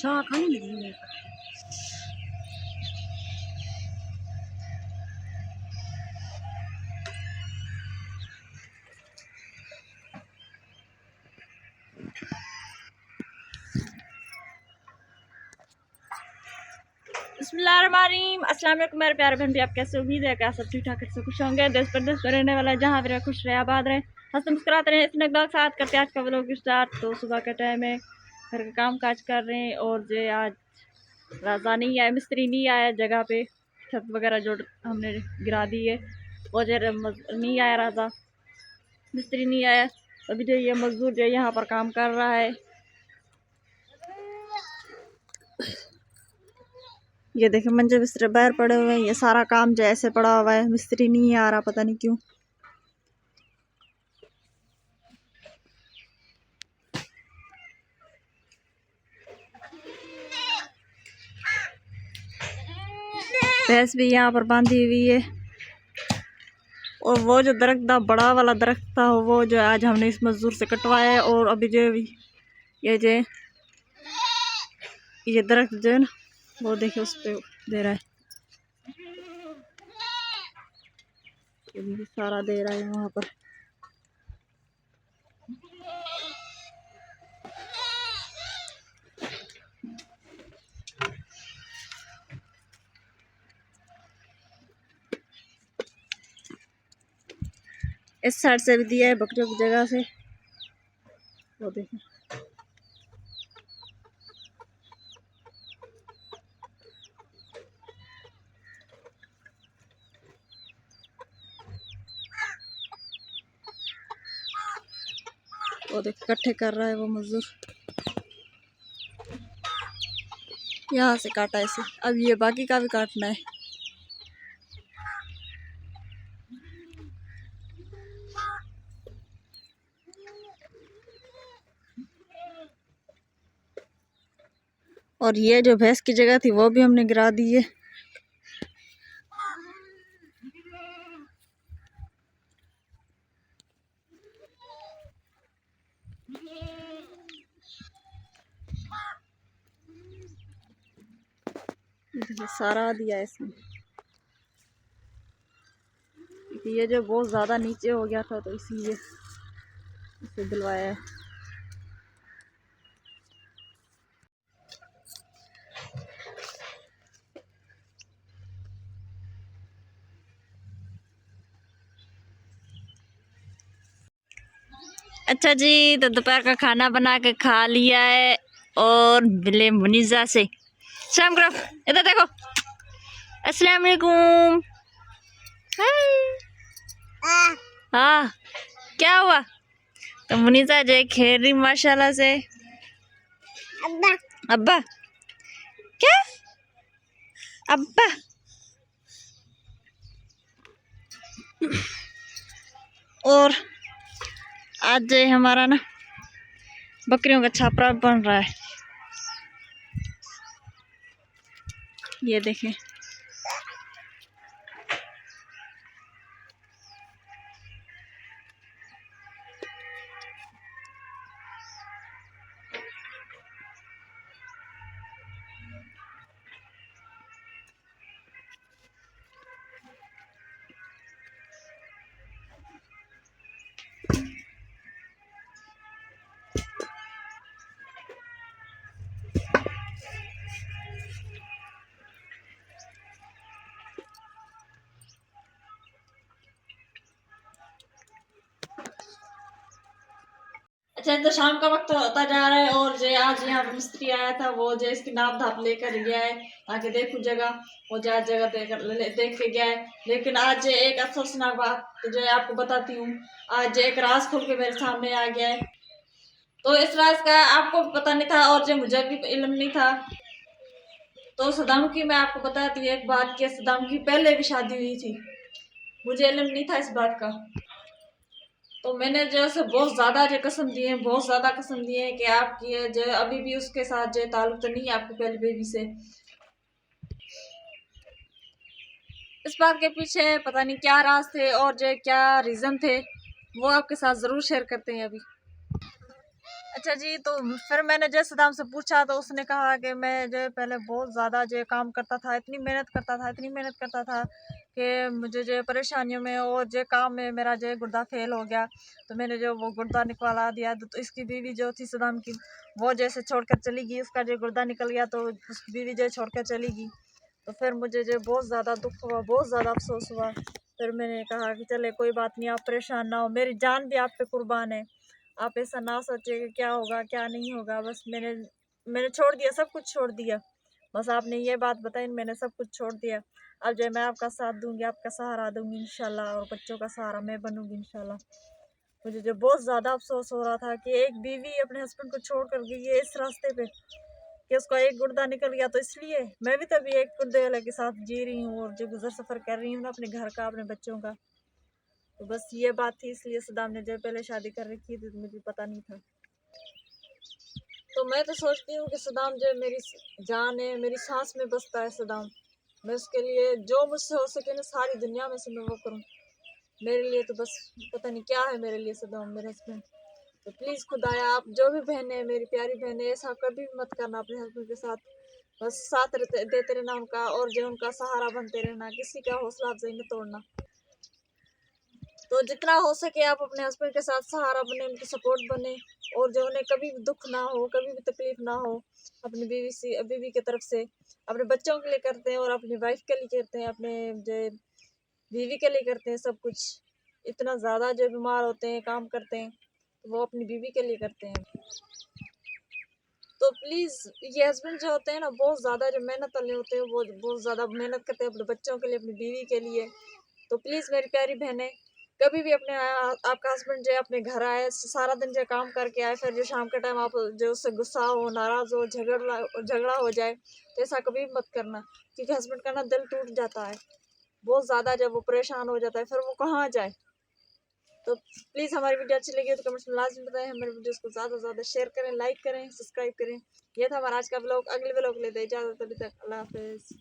चाह खानी है। बिस्मिल्लाहिर्रहमानिर्रहीम। अस्सलाम वालेकुम मेरे प्यारे बहन भी, आप कैसे? उम्मीद है कि आप सब ठीक ठाक से खुश होंगे। देश प्रदेश में रहने वाला जहाँ भी रहे खुश रहे आबाद रहे, हंसते मुस्कुराते रहे। इसमें एक साथ करते आज का व्लॉग स्टार्ट। तो सुबह का टाइम है, घर का काम काज कर रहे हैं। और जो आज राजा नहीं आया, मिस्त्री नहीं आया जगह पे, छत वगैरह जो हमने गिरा दी है वो जो नहीं आया, राजा मिस्त्री नहीं आया। अभी जो ये मजदूर जो यहाँ पर काम कर रहा है, ये देखे मंजे बिस्तर बाहर पड़े हुए हैं। ये सारा काम जो ऐसे पड़ा हुआ है, मिस्त्री नहीं आ रहा, पता नहीं क्यों। भैंस भी यहाँ पर बांधी हुई है। और वो जो दरख्त था, बड़ा वाला दरख्त था, वो जो आज हमने इस मजदूर से कटवाया है। और अभी जो ये दरख्त जो है ना, वो देखे उस पे दे रहा है, ये सारा दे रहा है वहाँ पर। इस साइड से भी दिया है बकरियों की जगह से, वो देखें। वो देख इकट्ठे कर रहा है वो मजदूर, यहाँ से काटा ऐसे। अब ये बाकी का भी काटना है। और ये जो भैंस की जगह थी वो भी हमने गिरा दी है। सारा दिया है इसमें। ये जो बहुत ज़्यादा नीचे हो गया था तो इसीलिए इसे दिलवाया है। अच्छा जी, तो दोपहर का खाना बना के खा लिया है और मिले मुनीजा से। शाम करो, इधर देखो। अस्सलाम वालेकुम। हाँ, क्या हुआ? तो मुनीजा जो खेल रही माशाल्लाह से। अब्बा अब्बा क्या? अब्बा और आज जो हमारा ना बकरियों का छापरा बन रहा है, ये देखें। अच्छा, तो शाम का वक्त होता जा रहा है और जो आज यहाँ पर मिस्त्री आया था, वो जो इसकी नाप धाप लेकर गया है ताकि देखूं जगह। वो जो आज जगह देख के गया है। लेकिन आज एक अफसोसनाक बात तो जो आपको बताती हूँ, आज एक राज खोल के मेरे सामने आ गया है। तो इस राज का आपको पता नहीं था और जो मुझे भी इल्म नहीं था। तो सदाम की मैं आपको बताती हूँ एक बात, कि सदाम की पहले भी शादी हुई थी, मुझे इल्म नहीं था इस बात का। तो मैंने जो है बहुत ज़्यादा जो कसम दी है, बहुत ज़्यादा कसम दी है कि आपकी जो अभी भी उसके साथ जो ताल्लुक तो नहीं है आपकी पहली बेबी से। इस बात के पीछे पता नहीं क्या राज थे और जो क्या रीज़न थे, वो आपके साथ ज़रूर शेयर करते हैं अभी। अच्छा जी, तो फिर मैंने जो सदाम से पूछा तो उसने कहा कि मैं जो पहले बहुत ज़्यादा जो काम करता था, इतनी मेहनत करता था, इतनी मेहनत करता था कि मुझे जो परेशानियों में और जो काम में मेरा जो गुर्दा फेल हो गया, तो मैंने जो वो गुर्दा निकलवा दिया। तो इसकी बीवी जो थी सदाम की, वो जैसे छोड़कर चली गई, उसका जो गुर्दा निकल गया तो उसकी बीवी जो छोड़कर चली गई। तो फिर मुझे जो बहुत ज़्यादा दुख हुआ, बहुत ज़्यादा अफसोस हुआ। फिर मैंने कहा कि चले कोई बात नहीं, आप परेशान ना हो, मेरी जान भी आप पे कुर्बान है। आप ऐसा ना सोचिए कि क्या होगा क्या नहीं होगा। बस मैंने छोड़ दिया, सब कुछ छोड़ दिया। बस आपने ये बात बताई, मैंने सब कुछ छोड़ दिया। अब जो मैं आपका साथ दूंगी, आपका सहारा दूंगी इंशाल्लाह, और बच्चों का सहारा मैं बनूंगी इंशाल्लाह। मुझे जो बहुत ज़्यादा अफसोस हो रहा था कि एक बीवी अपने हस्बैंड को छोड़ कर गई है इस रास्ते पे, कि उसका एक गुर्दा निकल गया। तो इसलिए मैं भी तभी एक गुर्दे वाले के साथ जी रही हूँ और जो गुजर सफ़र कर रही हूँ ना अपने घर का, अपने बच्चों का। तो बस ये बात थी, इसलिए सदाम ने जो पहले शादी कर रखी थी तो मुझे पता नहीं था। तो मैं तो सोचती हूँ कि सदाम जो मेरी जान है, मेरी सांस में बसता है सदाम। मैं उसके लिए जो मुझसे हो सके ना, सारी दुनिया में से मैं वो करूँ। मेरे लिए तो बस पता नहीं क्या है मेरे लिए सदाम, मेरे हस्बैंड। तो प्लीज़ खुदाया, आप जो भी बहन है, मेरी प्यारी बहन है, ऐसा कभी भी मत करना अपने हस्बैंड के साथ। बस साथ देते रहना उनका, और जो उनका सहारा बनते रहना, किसी का हौसला अफजाई में तोड़ना। तो जितना हो सके आप अपने हस्बैंड के साथ सहारा बने, उनकी सपोर्ट बने, और जो उन्हें कभी भी दुख ना हो, कभी भी तकलीफ ना हो, अपनी बीवी की तरफ से, अपने बच्चों के लिए करते हैं और अपनी वाइफ के लिए करते हैं, अपने जो बीवी के लिए करते हैं सब कुछ। इतना ज़्यादा जो बीमार होते हैं, काम करते हैं, तो वो अपनी बीवी के लिए करते हैं। तो प्लीज़, ये हस्बैंड जो होते हैं ना, बहुत ज़्यादा जो मेहनत वाले होते हैं, वो बहुत ज़्यादा मेहनत करते हैं अपने बच्चों के लिए, अपनी बीवी के लिए। तो प्लीज़ मेरी प्यारी बहनें, कभी भी अपने आपका हस्बैंड जो है अपने घर आए, सारा दिन जो काम करके आए, फिर जो शाम के टाइम आप जो उससे गुस्सा हो, नाराज़ हो, झगड़ा हो जाए, तो ऐसा कभी भी मत करना। क्योंकि हस्बैंड का ना दिल टूट जाता है बहुत ज़्यादा, जब वो परेशान हो जाता है, फिर वो कहाँ जाए। तो प्लीज़ हमारी वीडियो अच्छी लगी तो कमेंट्स में लाजमी बताएं, हमारे वीडियोस को ज़्यादा से ज़्यादा शेयर करें, लाइक करें, सब्सक्राइब करें। यह था हमारा आज का ब्लॉग। अगले ब्लॉग लेते इजाज़त, अभी तक अल्लाह हाफिज़।